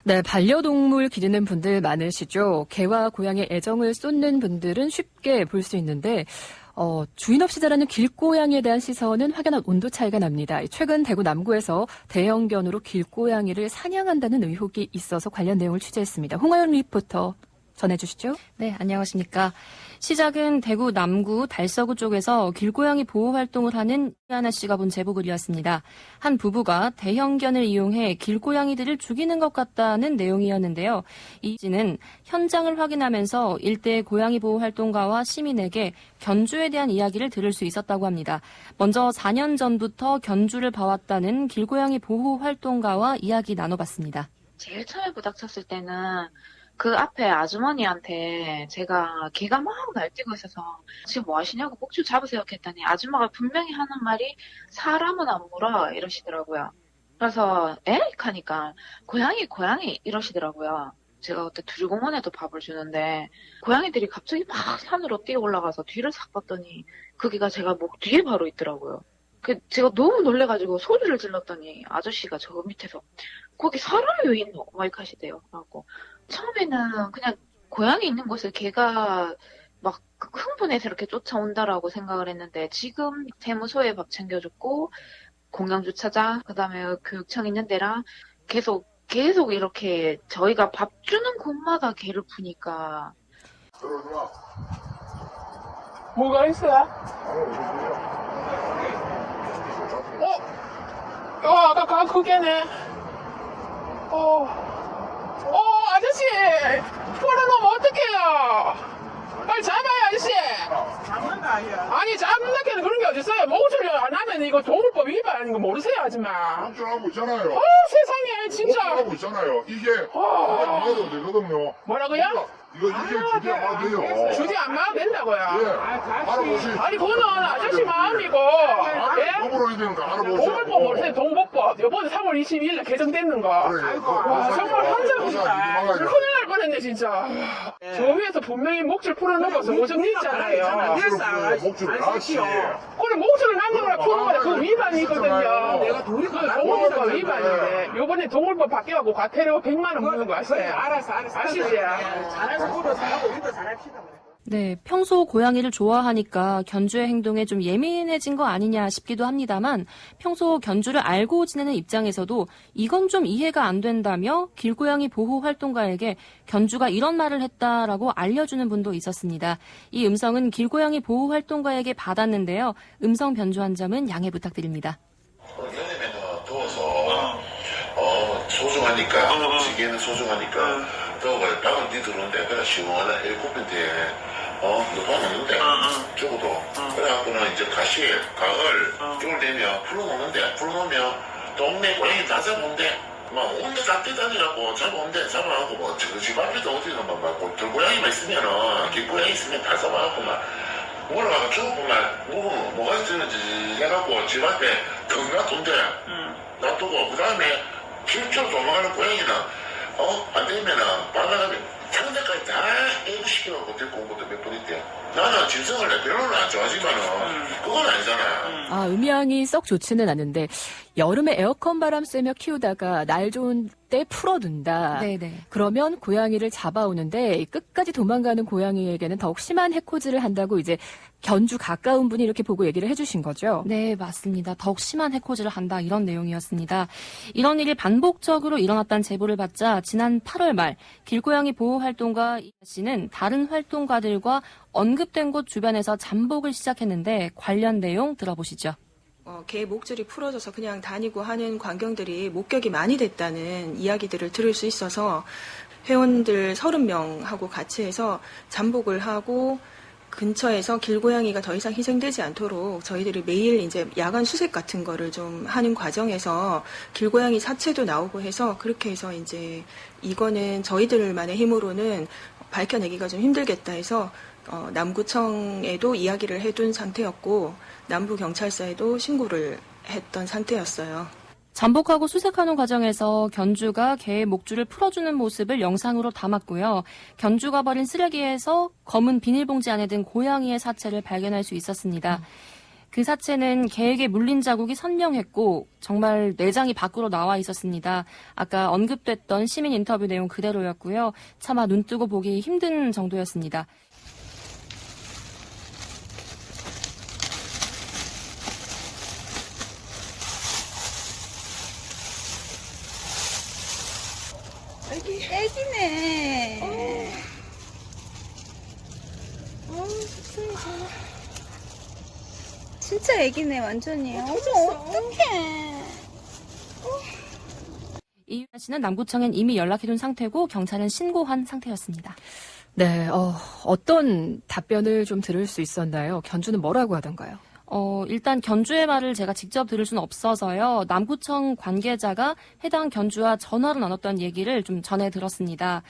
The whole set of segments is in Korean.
네, 반려동물 기르는 분들 많으시죠? 개와 고양이의 애정을 쏟는 분들은 쉽게 볼 수 있는데 주인 없이 자라는 길고양이에 대한 시선은 확연한 온도 차이가 납니다. 최근 대구 남구에서 대형견으로 길고양이를 사냥한다는 의혹이 있어서 관련 내용을 취재했습니다. 홍하연 리포터 전해주시죠. 네, 안녕하십니까. 시작은 대구 남구 달서구 쪽에서 길고양이 보호 활동을 하는 이하나 씨가 본 제보글이었습니다. 한 부부가 대형견을 이용해 길고양이들을 죽이는 것 같다는 내용이었는데요. 이 씨는 현장을 확인하면서 일대 고양이 보호 활동가와 시민에게 견주에 대한 이야기를 들을 수 있었다고 합니다. 먼저 4년 전부터 견주를 봐왔다는 길고양이 보호 활동가와 이야기 나눠봤습니다. 제일 처음에 부닥쳤을 때는 그 앞에 아주머니한테 제가 개가 막 날뛰고 있어서 지금 뭐 하시냐고 목줄 잡으세요 했더니 아줌마가 분명히 하는 말이 사람은 안 물어 이러시더라고요. 그래서 에? 하니까 고양이 이러시더라고요. 제가 그때 두리공원에도 밥을 주는데 고양이들이 갑자기 막 산으로 뛰어 올라가서 뒤를 싹 봤더니 그 개가 제가 목 뒤에 바로 있더라고요. 제가 너무 놀래가지고 소리를 질렀더니 아저씨가 저 밑에서 거기 사람이 왜 있노? 막 이렇게 하시대요. 그래갖고 처음에는 그냥 고양이 있는 곳을 개가 막 흥분해서 이렇게 쫓아온다라고 생각을 했는데 지금 세무소에 밥 챙겨줬고 공영주차장 그다음에 교육청 있는 데랑 계속 이렇게 저희가 밥 주는 곳마다 개를 푸니까 뭐가 있어요? 아까 그게네. 아저씨! 풀어놓으면 어떡해요? 빨리 잡아요, 아저씨! 잡는다, 아니야. 아니, 잡는다 게는 그런 게 어딨어요? 목소리 안 하면 이거 동물법 위반 아닌 거 모르세요, 아줌마? 목줄하고 있잖아요. 세상에, 진짜. 목줄하고 있잖아요. 이게 안 맞아도 되거든요. 뭐라고요? 이거 주제 안 맞아도 돼요. 주제 안 맞아도 된다고요? 예. 알아보세요. 아니, 그거는 아저씨 마음이고, 예? 동물원이 되니까 알아보세요. 동물법 모르세요, 동법법. 이번에 3월 22일에 개정됐는 거. 그래. 와, 정말 환장이다. 그래. 큰일 날 뻔했네, 진짜. 저 위에서 분명히 목줄 풀어놓고서 오줌 있잖아요. 목줄을 놨지. 그래, 목줄을 남는 거라 푸는 거라 그거 위반이거든요. 내가 동물법 위반인데, 요번에 동물법 바뀌어갖고 과태료 100만 원 물는 거 아시죠? 알았어. 아시죠? 잘해서 우리도 잘하고 우리도 잘합시다. 네, 평소 고양이를 좋아하니까 견주의 행동에 좀 예민해진 거 아니냐 싶기도 합니다만 평소 견주를 알고 지내는 입장에서도 이건 좀 이해가 안 된다며 길고양이 보호 활동가에게 견주가 이런 말을 했다라고 알려주는 분도 있었습니다. 이 음성은 길고양이 보호 활동가에게 받았는데요. 음성 변조한 점은 양해 부탁드립니다. 여름에는 더워서 소중하니까 지게는 소중하니까 더워가 방을 니 들어오는데 그냥 시원한 에어컨인데 너방 없는데 적어도 그래갖고는 이제 가을 겨울 되면 풀어놓으면 동네 고양이 다 잡아온대 막 온데 다 뛰다니라고 잡아오고 뭐 집 앞에도 어디는 막 들고양이만 있으면은 길고양이 있으면 다 잡아갖고 막 올라가서 죽어보면 뭐가 있는지 해갖고 집 앞에 덩 놔둔대 놔두고 그 다음에 실제로 도망가는 고양이는 안 되면은 밤에 상대까지 다 애구시켜갖고 데리고 온 것도 몇 번 있대. 나는 짐승을 별로는 안 좋아하지만은 그건 아니잖아. 음향이 썩 좋지는 않은데 여름에 에어컨 바람 쐬며 키우다가 날 좋은 때 풀어둔다. 네네. 그러면 고양이를 잡아오는데 끝까지 도망가는 고양이에게는 더욱 심한 해코지를 한다고 이제 견주 가까운 분이 이렇게 보고 얘기를 해주신 거죠. 네, 맞습니다. 더욱 심한 해코지를 한다 이런 내용이었습니다. 이런 일이 반복적으로 일어났다는 제보를 받자 지난 8월 말 길고양이 보호 활동가 이하 씨는 다른 활동가들과 언급된 곳 주변에서 잠복을 시작했는데 관련 내용 들어보시죠. 개 목줄이 풀어져서 그냥 다니고 하는 광경들이 목격이 많이 됐다는 이야기들을 들을 수 있어서 회원들 30명하고 같이 해서 잠복을 하고 근처에서 길고양이가 더 이상 희생되지 않도록 저희들이 매일 이제 야간 수색 같은 거를 좀 하는 과정에서 길고양이 사체도 나오고 해서 그렇게 해서 이제 이거는 저희들만의 힘으로는 밝혀내기가 좀 힘들겠다 해서 남구청에도 이야기를 해둔 상태였고 남부경찰서에도 신고를 했던 상태였어요. 잠복하고 수색하는 과정에서 견주가 개의 목줄을 풀어주는 모습을 영상으로 담았고요. 견주가 버린 쓰레기에서 검은 비닐봉지 안에 든 고양이의 사체를 발견할 수 있었습니다. 그 사체는 개에게 물린 자국이 선명했고 정말 내장이 밖으로 나와 있었습니다. 아까 언급됐던 시민 인터뷰 내용 그대로였고요. 차마 눈 뜨고 보기 힘든 정도였습니다. 애기네. 진짜 애기네, 완전히. 어머, 어떡해. 이유나 씨는 남구청엔 이미 연락해둔 상태고 경찰은 신고한 상태였습니다. 네, 어떤 답변을 좀 들을 수 있었나요? 견주는 뭐라고 하던가요? 일단 견주의 말을 제가 직접 들을 수는 없어서요. 남구청 관계자가 해당 견주와 전화로 나눴던 얘기를 좀 전해 들었습니다.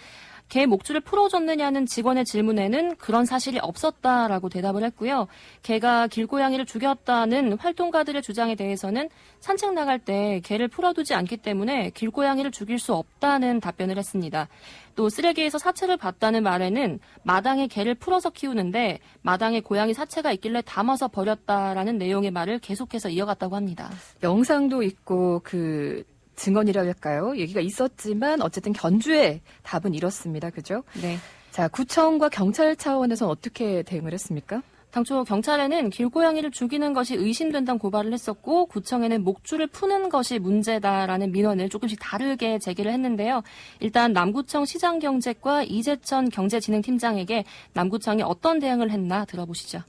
개 목줄을 풀어줬느냐는 직원의 질문에는 그런 사실이 없었다라고 대답을 했고요. 개가 길고양이를 죽였다는 활동가들의 주장에 대해서는 산책 나갈 때 개를 풀어두지 않기 때문에 길고양이를 죽일 수 없다는 답변을 했습니다. 또 쓰레기에서 사체를 봤다는 말에는 마당에 개를 풀어서 키우는데 마당에 고양이 사체가 있길래 담아서 버렸다라는 내용의 말을 계속해서 이어갔다고 합니다. 영상도 있고 증언이라 할까요? 얘기가 있었지만 어쨌든 견주의 답은 이렇습니다. 그죠? 네. 자, 구청과 경찰 차원에서는 어떻게 대응을 했습니까? 당초 경찰에는 길고양이를 죽이는 것이 의심된다는 고발을 했었고 구청에는 목줄을 푸는 것이 문제다라는 민원을 조금씩 다르게 제기를 했는데요. 일단 남구청 시장경제과 이재천 경제진흥팀장에게 남구청이 어떤 대응을 했나 들어보시죠.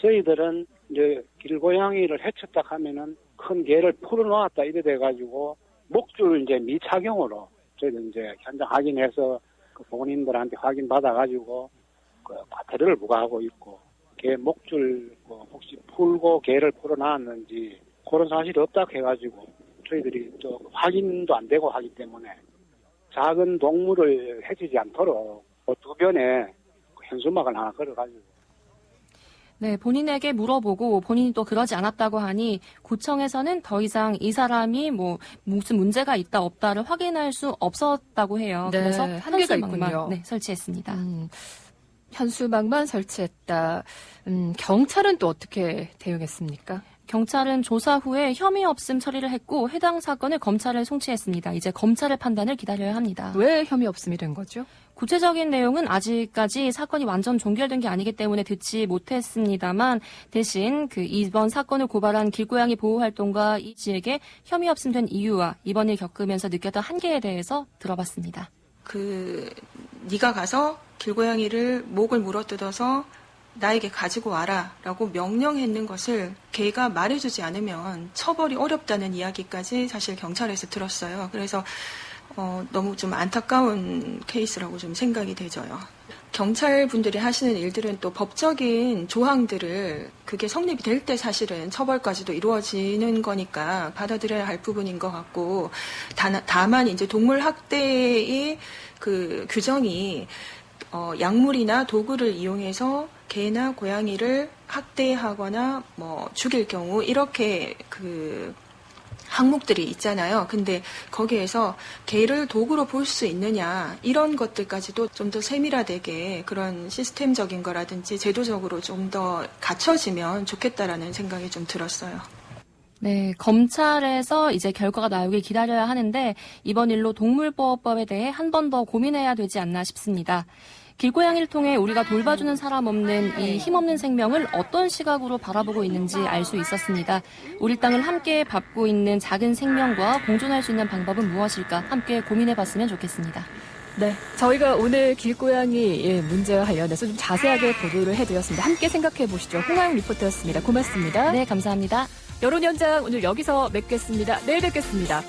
저희들은 이제 길고양이를 해쳤다 하면은 큰 개를 풀어놓았다 이래 돼가지고 목줄 이제 미착용으로 저희들 이제 현장 확인해서 그 본인들한테 확인 받아가지고 그 과태료를 부과하고 있고 개 목줄 혹시 풀고 개를 풀어놨는지 그런 사실이 없다고 해가지고 저희들이 또 확인도 안 되고 하기 때문에 작은 동물을 해치지 않도록 주변에 현수막을 하나 걸어가지고. 네, 본인에게 물어보고 본인이 또 그러지 않았다고 하니 구청에서는 더 이상 이 사람이 무슨 문제가 있다 없다를 확인할 수 없었다고 해요. 네, 그래서 한계가 현수막만, 있군요. 네, 설치했습니다. 현수막만 설치했다. 경찰은 또 어떻게 대응했습니까? 경찰은 조사 후에 혐의 없음 처리를 했고 해당 사건을 검찰에 송치했습니다. 이제 검찰의 판단을 기다려야 합니다. 왜 혐의 없음이 된 거죠? 구체적인 내용은 아직까지 사건이 완전 종결된 게 아니기 때문에 듣지 못했습니다만 대신 이번 사건을 고발한 길고양이 보호활동가 이 씨에게 혐의 없음 된 이유와 이번 일 겪으면서 느꼈던 한계에 대해서 들어봤습니다. 네가 가서 길고양이를 목을 물어뜯어서 나에게 가지고 와라라고 명령했는 것을 개가 말해주지 않으면 처벌이 어렵다는 이야기까지 사실 경찰에서 들었어요. 그래서 너무 좀 안타까운 케이스라고 좀 생각이 되져요. 경찰 분들이 하시는 일들은 또 법적인 조항들을 그게 성립이 될 때 사실은 처벌까지도 이루어지는 거니까 받아들여야 할 부분인 것 같고 다만 이제 동물 학대의 그 규정이 약물이나 도구를 이용해서 개나 고양이를 학대하거나 죽일 경우 이렇게 항목들이 있잖아요. 근데 거기에서 개를 도구로 볼 수 있느냐 이런 것들까지도 좀 더 세밀화되게 그런 시스템적인 거라든지 제도적으로 좀 더 갖춰지면 좋겠다라는 생각이 좀 들었어요. 네, 검찰에서 이제 결과가 나오길 기다려야 하는데 이번 일로 동물보호법에 대해 한 번 더 고민해야 되지 않나 싶습니다. 길고양이를 통해 우리가 돌봐주는 사람 없는 이 힘없는 생명을 어떤 시각으로 바라보고 있는지 알 수 있었습니다. 우리 땅을 함께 밟고 있는 작은 생명과 공존할 수 있는 방법은 무엇일까 함께 고민해봤으면 좋겠습니다. 네, 저희가 오늘 길고양이 문제와 관련해서 좀 자세하게 보도를 해드렸습니다. 함께 생각해 보시죠. 홍아영 리포터였습니다. 고맙습니다. 네, 감사합니다. 여론 현장 오늘 여기서 맺겠습니다. 내일 뵙겠습니다.